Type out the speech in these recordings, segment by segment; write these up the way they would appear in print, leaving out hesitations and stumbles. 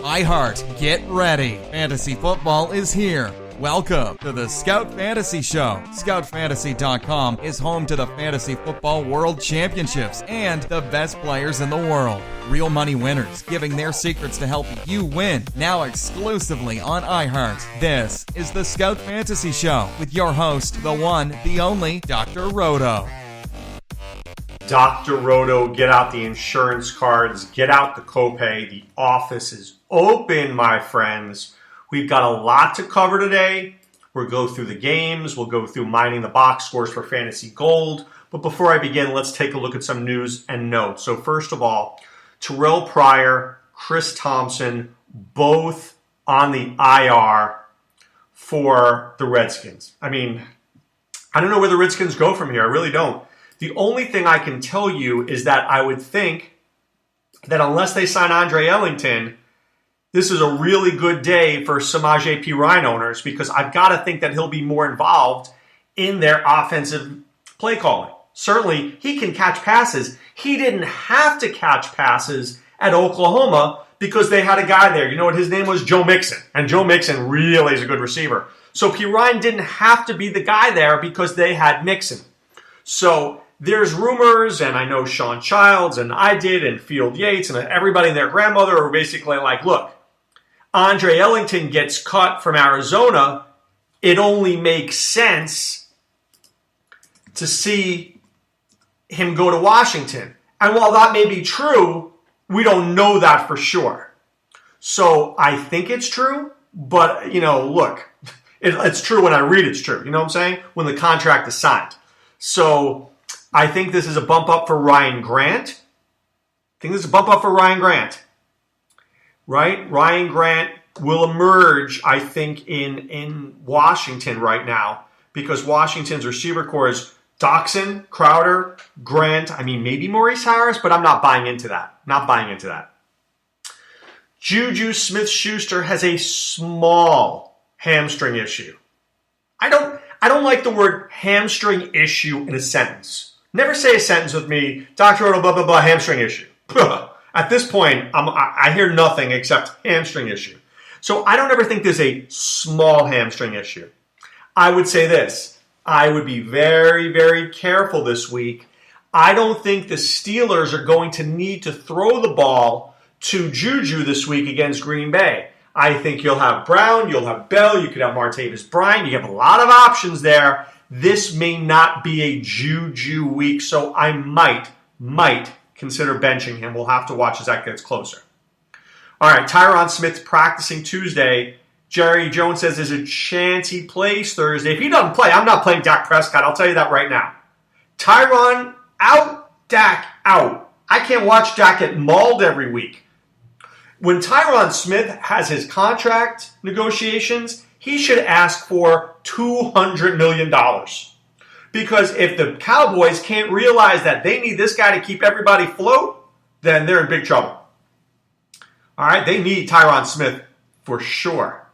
iHeart, get ready. Fantasy football is here. Welcome to the Scout Fantasy Show. ScoutFantasy.com is home to the Fantasy Football World Championships and the best players in the world. Real money winners giving their secrets to help you win. Now exclusively on iHeart. This is the Scout Fantasy Show with your host, the one, the only, Dr. Roto. Dr. Roto, get out the insurance cards, get out the copay. The office is open, my friends. We've got a lot to cover today. We'll go through the games. We'll go through mining the box scores for Fantasy Gold. But before I begin, let's take a look at some news and notes. So first of all, Terrell Pryor, Chris Thompson, both on the IR for the Redskins. I mean, I don't know where the Redskins go from here. I really don't. The only thing I can tell you is that I would think that unless they sign Andre Ellington, this is a really good day for some Samaje Perine owners because I've got to think that he'll be more involved in their offensive play calling. Certainly, he can catch passes. He didn't have to catch passes at Oklahoma because they had a guy there. You know what? His name was Joe Mixon, and Joe Mixon really is a good receiver. So Perine didn't have to be the guy there because they had Mixon. So there's rumors, and I know Sean Childs, and I did, and Field Yates, and everybody and their grandmother are basically like, look, Andre Ellington gets cut from Arizona, it only makes sense to see him go to Washington. And while that may be true, we don't know that for sure. So I think it's true, but, look, it's true when I read it's true. You know what I'm saying? When the contract is signed. So I think this is a bump up for Ryan Grant. Right? Ryan Grant will emerge, I think, in Washington right now because Washington's receiver core is Doxson, Crowder, Grant, maybe Maurice Harris, but I'm not buying into that. Juju Smith-Schuster has a small hamstring issue. I don't like the word hamstring issue in a sentence. Never say a sentence with me, Dr. Roto, blah, blah, blah, hamstring issue. At this point, I hear nothing except hamstring issue. So I don't ever think there's a small hamstring issue. I would say this. I would be very, very careful this week. I don't think the Steelers are going to need to throw the ball to Juju this week against Green Bay. I think you'll have Brown, you'll have Bell, you could have Martavis Bryant. You have a lot of options there. This may not be a Juju week, so I might consider benching him. We'll have to watch as that gets closer. All right, Tyron Smith practicing Tuesday. Jerry Jones says there's a chance he plays Thursday. If he doesn't play, I'm not playing Dak Prescott. I'll tell you that right now. Tyron out, Dak out. I can't watch Dak get mauled every week. When Tyron Smith has his contract negotiations, he should ask for $200 million. Because if the Cowboys can't realize that they need this guy to keep everybody afloat, then they're in big trouble. All right, they need Tyron Smith for sure.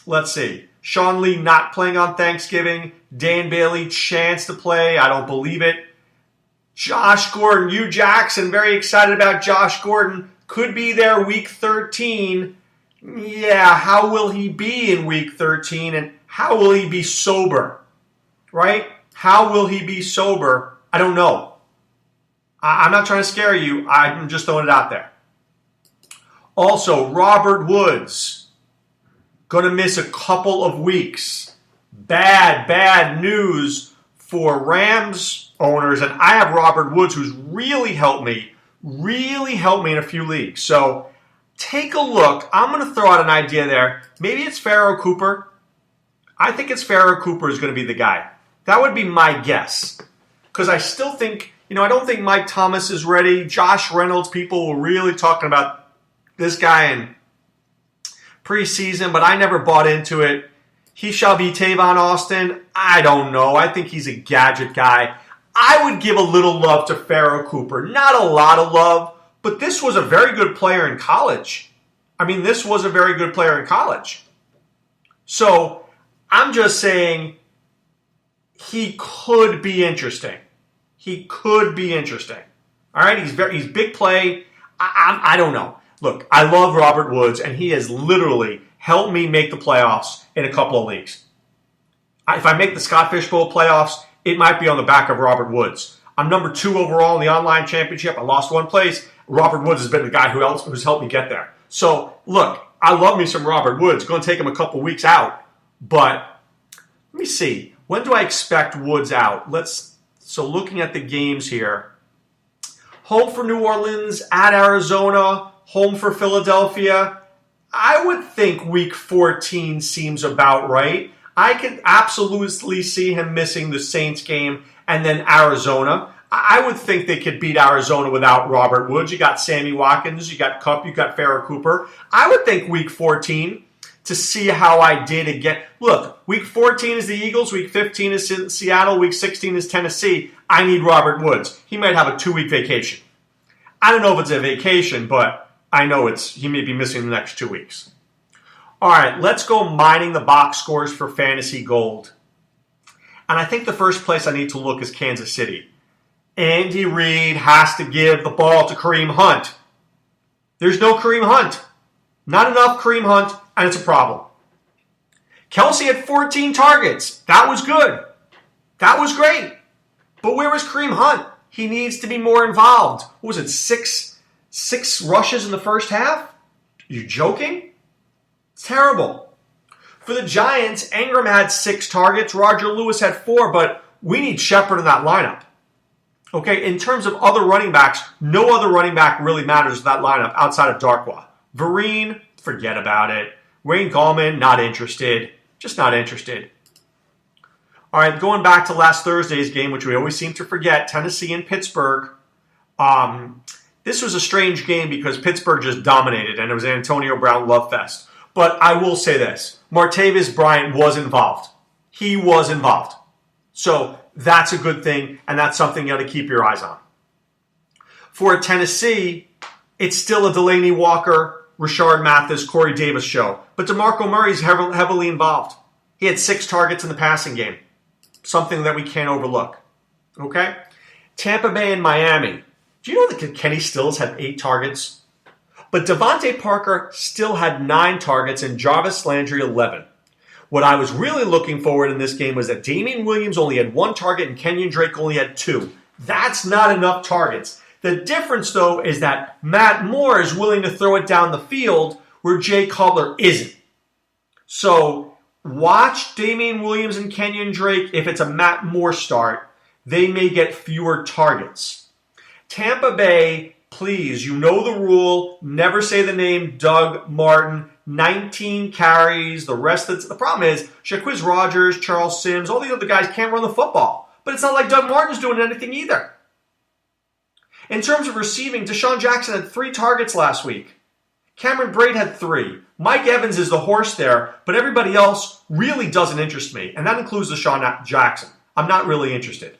Let's see. Sean Lee not playing on Thanksgiving. Dan Bailey chance to play. I don't believe it. Josh Gordon, Hugh Jackson, very excited about Josh Gordon. Could be there week 13. Yeah, how will he be in week 13? And how will he be sober? Right? How will he be sober? I don't know. I'm not trying to scare you. I'm just throwing it out there. Also, Robert Woods going to miss a couple of weeks. Bad news for Rams owners. And I have Robert Woods, who's really helped me in a few leagues. So take a look. I'm going to throw out an idea there. Maybe it's Pharaoh Cooper. I think it's Pharaoh Cooper is going to be the guy. That would be my guess. Because I still think, I don't think Mike Thomas is ready. Josh Reynolds, people were really talking about this guy in preseason, but I never bought into it. He shall be Tavon Austin. I don't know. I think he's a gadget guy. I would give a little love to Pharaoh Cooper. Not a lot of love, but this was a very good player in college. So I'm just saying he could be interesting. All right, he's big play. I don't know. Look, I love Robert Woods, and he has literally helped me make the playoffs in a couple of leagues. If I make the Scott Fish Bowl playoffs, it might be on the back of Robert Woods. I'm number 2 overall in the online championship. I lost one place. Robert Woods has been the guy who's helped me get there. So, look, I love me some Robert Woods. Going to take him a couple weeks out. But let me see. When do I expect Woods out? So looking at the games here. Home for New Orleans, at Arizona, home for Philadelphia. I would think week 14 seems about right. I can absolutely see him missing the Saints game and then Arizona. I would think they could beat Arizona without Robert Woods. You got Sammy Watkins, you got Kupp, you got Farrah Cooper. I would think week 14 to see how I did again. Look, week 14 is the Eagles, week 15 is Seattle, week 16 is Tennessee. I need Robert Woods. He might have a 2-week vacation. I don't know if it's a vacation, but I know he may be missing the next 2 weeks. All right, let's go mining the box scores for Fantasy Gold. And I think the first place I need to look is Kansas City. Andy Reid has to give the ball to Kareem Hunt. There's no Kareem Hunt. Not enough Kareem Hunt, and it's a problem. Kelsey had 14 targets. That was good. That was great. But where was Kareem Hunt? He needs to be more involved. What was it, six rushes in the first half? Are you joking? It's terrible. For the Giants, Ingram had 6 targets. Roger Lewis had 4, but we need Shepard in that lineup. Okay, in terms of other running backs, no other running back really matters in that lineup outside of Darkwa. Vereen, forget about it. Wayne Gallman, not interested. Just not interested. All right, going back to last Thursday's game, which we always seem to forget, Tennessee and Pittsburgh. This was a strange game because Pittsburgh just dominated, and it was an Antonio Brown love fest. But I will say this. Martavis Bryant was involved. He was involved. So that's a good thing, and that's something you got to keep your eyes on. For Tennessee, it's still a Delaney Walker, Rashard Mathis, Corey Davis show. But DeMarco Murray's heavily involved. He had 6 targets in the passing game. Something that we can't overlook. Okay? Tampa Bay and Miami. Do you know that Kenny Stills had 8 targets? But Devontae Parker still had 9 targets and Jarvis Landry 11. What I was really looking forward in this game was that Damian Williams only had 1 target and Kenyon Drake only had 2. That's not enough targets. The difference, though, is that Matt Moore is willing to throw it down the field where Jay Cutler isn't. So watch Damian Williams and Kenyon Drake. If it's a Matt Moore start, they may get fewer targets. Tampa Bay, please, you know the rule. Never say the name Doug Martin. 19 carries. The problem is Shaquiz Rogers, Charles Sims, all these other guys can't run the football. But it's not like Doug Martin's doing anything either. In terms of receiving, Deshaun Jackson had 3 targets last week. Cameron Braid had 3. Mike Evans is the horse there, but everybody else really doesn't interest me. And that includes Deshaun Jackson. I'm not really interested.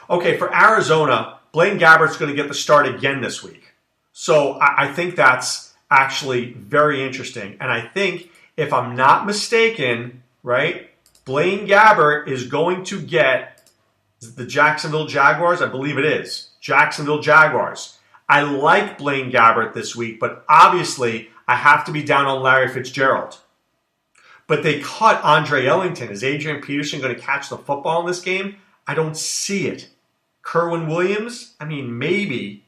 Okay, for Arizona, Blaine Gabbert's going to get the start again this week. So I think that's actually very interesting. And I think, if I'm not mistaken, right, Blaine Gabbert is going to get the Jacksonville Jaguars. I believe it is. Jacksonville Jaguars. I like Blaine Gabbert this week, but obviously I have to be down on Larry Fitzgerald. But they cut Andre Ellington. Is Adrian Peterson going to catch the football in this game? I don't see it. Kerwin Williams? I mean, maybe.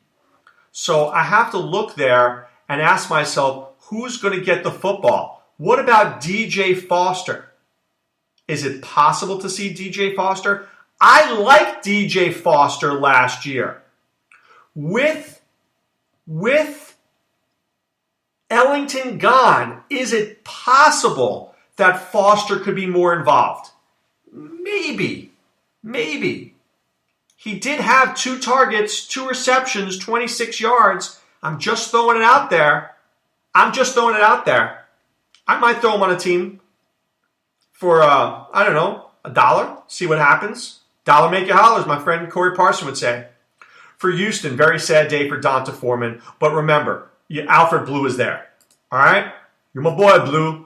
So I have to look there and ask myself, who's going to get the football? What about DJ Foster? Is it possible to see DJ Foster? I liked DJ Foster last year. With Ellington gone, is it possible that Foster could be more involved? Maybe. He did have 2 targets, 2 receptions, 26 yards. I'm just throwing it out there. I might throw him on a team for, $1. See what happens. Dollar make you holler, as my friend Corey Parson would say. For Houston, very sad day for Donta Foreman. But remember, Alfred Blue is there. All right? You're my boy, Blue.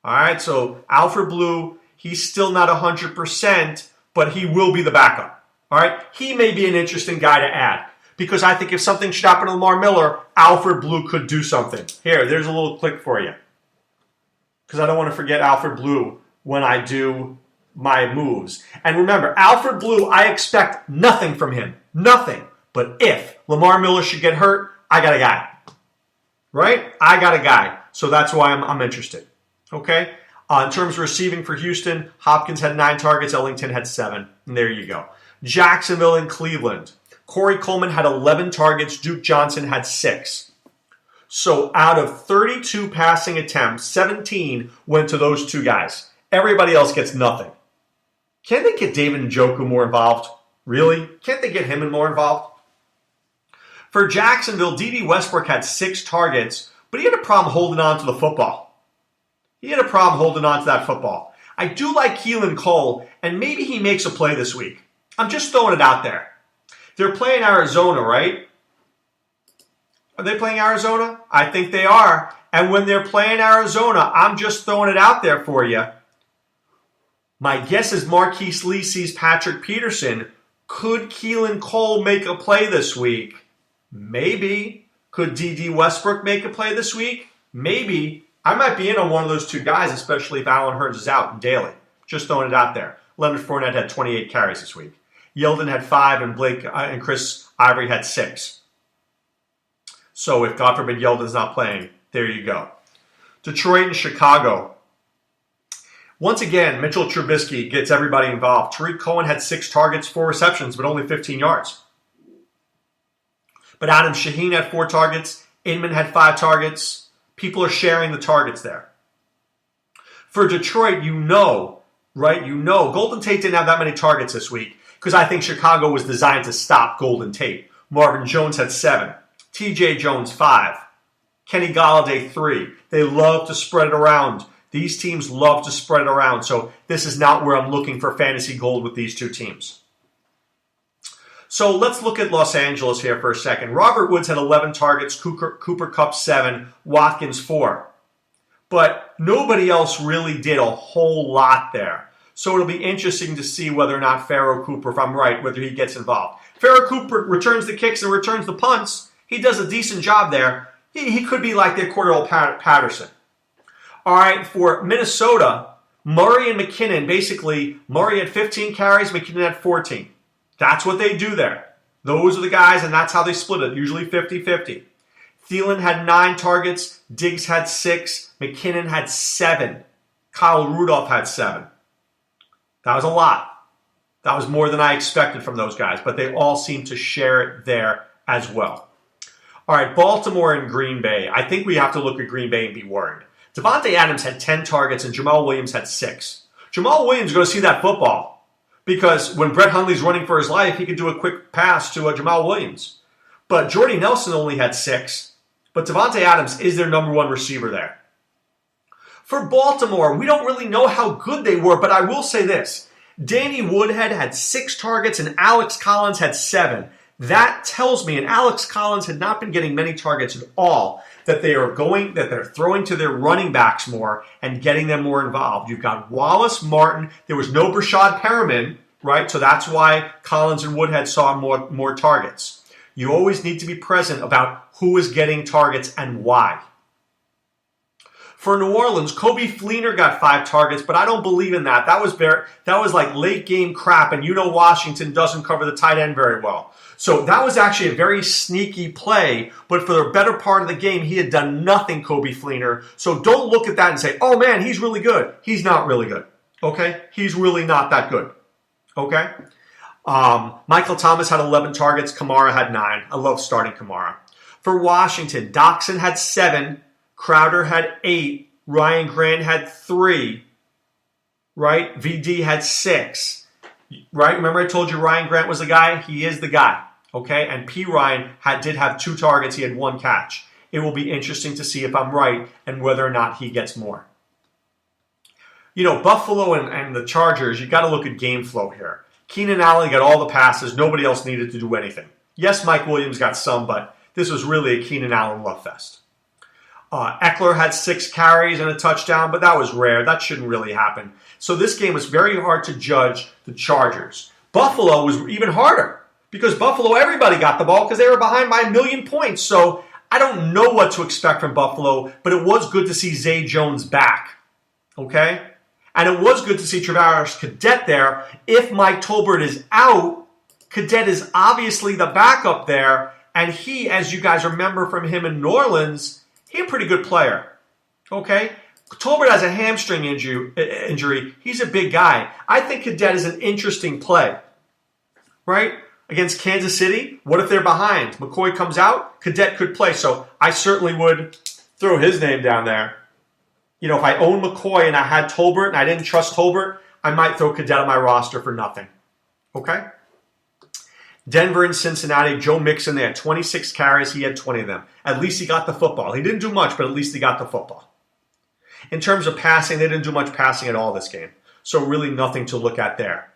All right? So Alfred Blue, he's still not 100%, but he will be the backup. All right? He may be an interesting guy to add. because I think if something should happen to Lamar Miller, Alfred Blue could do something. Here, there's a little clip for you. Because I don't want to forget Alfred Blue when I do my moves. And remember, Alfred Blue, I expect nothing from him. Nothing. But if Lamar Miller should get hurt, I got a guy. Right? I got a guy. So that's why I'm interested. Okay? In terms of receiving for Houston, Hopkins had 9 targets, Ellington had 7. And there you go. Jacksonville and Cleveland. Corey Coleman had 11 targets, Duke Johnson had 6. So out of 32 passing attempts, 17 went to those 2 guys. Everybody else gets nothing. Can't they get David Njoku more involved? Really? Can't they get him more involved? For Jacksonville, D.D. Westbrook had 6 targets, but he had a problem holding on to the football. He had a problem holding on to that football. I do like Keelan Cole, and maybe he makes a play this week. I'm just throwing it out there. They're playing Arizona, right? Are they playing Arizona? I think they are. And when they're playing Arizona, I'm just throwing it out there for you. My guess is Marquise Lee sees Patrick Peterson. Could Keelan Cole make a play this week? Maybe. Could D.D. Westbrook make a play this week? Maybe. I might be in on one of those 2 guys, especially if Allen Hurns is out and Daly. Just throwing it out there. Leonard Fournette had 28 carries this week. Yeldon had 5, and Blake and Chris Ivory had 6. So if, God forbid, Yeldon's not playing, there you go. Detroit and Chicago. Once again, Mitchell Trubisky gets everybody involved. Tariq Cohen had 6 targets, 4 receptions, but only 15 yards. But Adam Shaheen had 4 targets. Inman had 5 targets. People are sharing the targets there. For Detroit, right? Golden Tate didn't have that many targets this week because I think Chicago was designed to stop Golden Tate. Marvin Jones had 7. TJ Jones, 5. Kenny Golladay, 3. They love to spread it around. These teams love to spread it around. So this is not where I'm looking for fantasy gold with these 2 teams. So let's look at Los Angeles here for a second. Robert Woods had 11 targets, Cooper Kupp 7, Watkins 4. But nobody else really did a whole lot there. So it'll be interesting to see whether or not Pharaoh Cooper, if I'm right, whether he gets involved. Pharaoh Cooper returns the kicks and returns the punts. He does a decent job there. He could be like their Cordell Patterson. All right, for Minnesota, Murray and McKinnon, basically, Murray had 15 carries, McKinnon had 14. That's what they do there. Those are the guys, and that's how they split it, usually 50-50. Thielen had 9 targets, Diggs had 6, McKinnon had 7, Kyle Rudolph had 7. That was a lot. That was more than I expected from those guys, but they all seem to share it there as well. All right, Baltimore and Green Bay. I think we have to look at Green Bay and be worried. Devontae Adams had 10 targets, and Jamal Williams had 6. Jamal Williams is going to see that football. Because when Brett Hundley's running for his life, he could do a quick pass to Jamal Williams. But Jordy Nelson only had 6. But Devontae Adams is their number 1 receiver there. For Baltimore, we don't really know how good they were, but I will say this. Danny Woodhead had 6 targets and Alex Collins had 7. That tells me, and Alex Collins had not been getting many targets at all, that they're throwing to their running backs more and getting them more involved. You've got Wallace Martin. There was no Brashad Perriman, right? So that's why Collins and Woodhead saw more targets. You always need to be present about who is getting targets and why. For New Orleans, Kobe Fleener got 5 targets, but I don't believe in that. That was like late game crap, and Washington doesn't cover the tight end very well. So that was actually a very sneaky play, but for the better part of the game, he had done nothing, Kobe Fleener. So don't look at that and say, oh man, he's really good. He's not really good. Okay? He's really not that good. Okay? Michael Thomas had 11 targets. Kamara had 9. I love starting Kamara. For Washington, Doxson had 7. Crowder had 8. Ryan Grant had 3. Right? VD had 6. Right? Remember I told you Ryan Grant was the guy? He is the guy. Okay? And P. Ryan did have 2 targets. He had 1 catch. It will be interesting to see if I'm right and whether or not he gets more. Buffalo and the Chargers, you got to look at game flow here. Keenan Allen got all the passes. Nobody else needed to do anything. Yes, Mike Williams got some, but this was really a Keenan Allen love fest. Eckler had 6 carries and a touchdown, but that was rare. That shouldn't really happen. So this game was very hard to judge the Chargers. Buffalo was even harder Because Buffalo, everybody got the ball because they were behind by 1,000,000 points. So I don't know what to expect from Buffalo, but it was good to see Zay Jones back. Okay? And it was good to see Travaris Cadet there. If Mike Tolbert is out, Cadet is obviously the backup there. And he, as you guys remember from him in New Orleans, he's a pretty good player. Okay? Tolbert has a hamstring injury. He's a big guy. I think Cadet is an interesting play. Right? Against Kansas City, what if they're behind? McCoy comes out, Cadet could play. So I certainly would throw his name down there. You know, if I owned McCoy and I had Tolbert and I didn't trust Tolbert, I might throw Cadet on my roster for nothing. Okay? Denver and Cincinnati, Joe Mixon, they had 26 carries. He had 20 of them. At least he got the football. He didn't do much, but at least he got the football. In terms of passing, they didn't do much passing at all this game. So really nothing to look at there.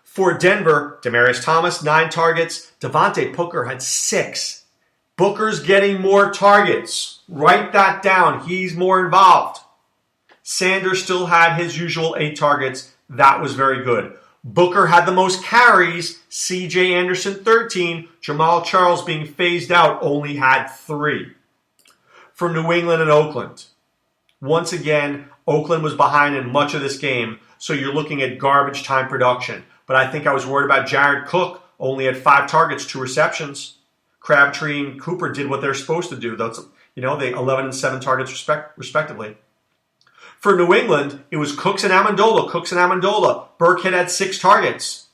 For Denver, Demaryius Thomas, 9 targets. Devontae Booker had 6. Booker's getting more targets. Write that down. He's more involved. Sanders still had his usual 8 targets. That was very good. Booker had the most carries. C.J. Anderson, 13. Jamal Charles, being phased out, only had 3. For New England and Oakland, once again, Oakland was behind in much of this game, so you're looking at garbage time production. But I think I was worried about Jared Cook, only had 5 targets, 2 receptions. Crabtree and Cooper did what they're supposed to do. That's, they 11 and 7 targets respectively. For New England, it was Cooks and Amendola. Burkhead had 6 targets.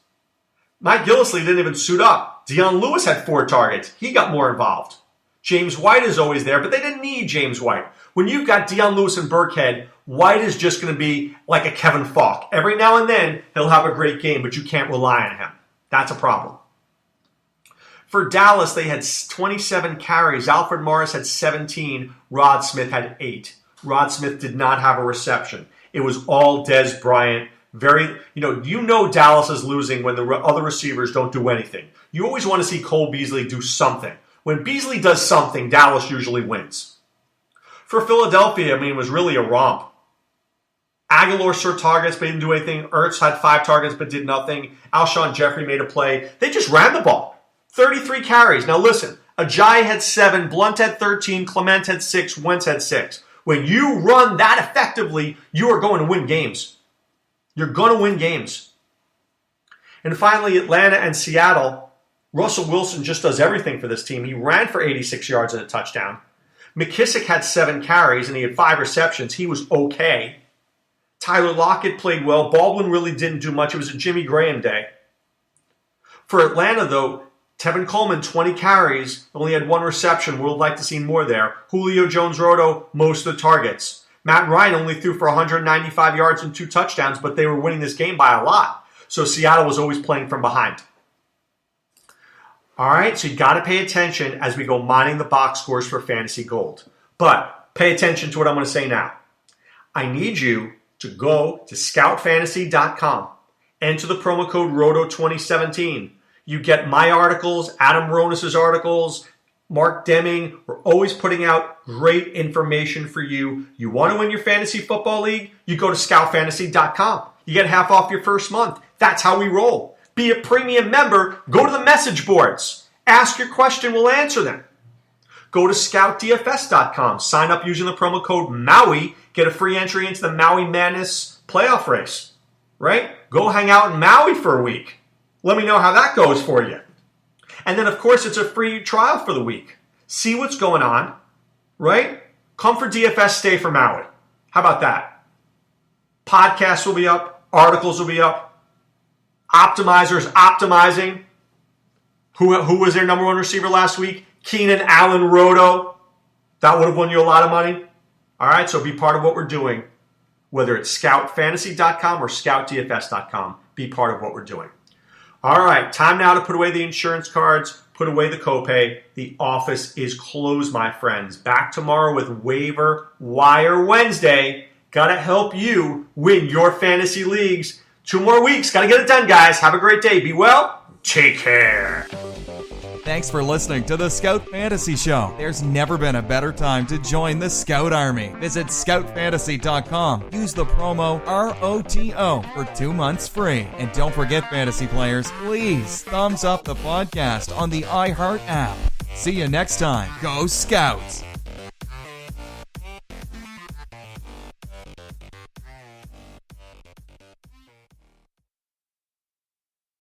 Mike Gillislee didn't even suit up. Deion Lewis had 4 targets. He got more involved. James White is always there, but they didn't need James White. When you've got Deion Lewis and Burkhead, White is just going to be like a Kevin Falk. Every now and then, he'll have a great game, but you can't rely on him. That's a problem. For Dallas, they had 27 carries. Alfred Morris had 17. Rod Smith had 8. Rod Smith did not have a reception. It was all Dez Bryant. Dallas is losing when the other receivers don't do anything. You always want to see Cole Beasley do something. When Beasley does something, Dallas usually wins. For Philadelphia, it was really a romp. Aguilar saw targets, but didn't do anything. Ertz had 5 targets, but did nothing. Alshon Jeffrey made a play. They just ran the ball. 33 carries. Now listen, Ajayi had 7, Blunt had 13, Clement had 6, Wentz had 6. When you run that effectively, you are going to win games. You're going to win games. And finally, Atlanta and Seattle. Russell Wilson just does everything for this team. He ran for 86 yards and a touchdown. McKissick had 7 carries and he had 5 receptions. He was okay. Tyler Lockett played well. Baldwin really didn't do much. It was a Jimmy Graham day. For Atlanta, though, Tevin Coleman, 20 carries, only had 1 reception. We'd like to see more there. Julio Jones-Roto, most of the targets. Matt Ryan only threw for 195 yards and 2 touchdowns, but they were winning this game by a lot. So Seattle was always playing from behind. All right, so you got to pay attention as we go mining the box scores for Fantasy Gold. But pay attention to what I'm going to say now. I need you to go to scoutfantasy.com, enter the promo code ROTO2017. You get my articles, Adam Ronis' articles, Mark Deming. We're always putting out great information for you. You want to win your fantasy football league? You go to scoutfantasy.com. You get half off your first month. That's how we roll. Be a premium member. Go to the message boards. Ask your question. We'll answer them. Go to scoutdfs.com. Sign up using the promo code MAUI. Get a free entry into the Maui Madness playoff race. Right? Go hang out in Maui for a week. Let me know how that goes for you. And then, of course, it's a free trial for the week. See what's going on. Right? Come for DFS, stay for Maui. How about that? Podcasts will be up. Articles will be up. Optimizers optimizing. Who was their number 1 receiver last week? Keenan Allen Roto. That would have won you a lot of money. All right, so be part of what we're doing. Whether it's scoutfantasy.com or scoutdfs.com, be part of what we're doing. All right, time now to put away the insurance cards, put away the copay. The office is closed, my friends. Back tomorrow with Waiver Wire Wednesday. Got to help you win your fantasy leagues. 2 more weeks. Got to get it done, guys. Have a great day. Be well. Take care. Thanks for listening to the Scout Fantasy Show. There's never been a better time to join the Scout Army. Visit scoutfantasy.com. Use the promo ROTO for 2 months free. And don't forget, fantasy players, please thumbs up the podcast on the iHeart app. See you next time. Go Scouts!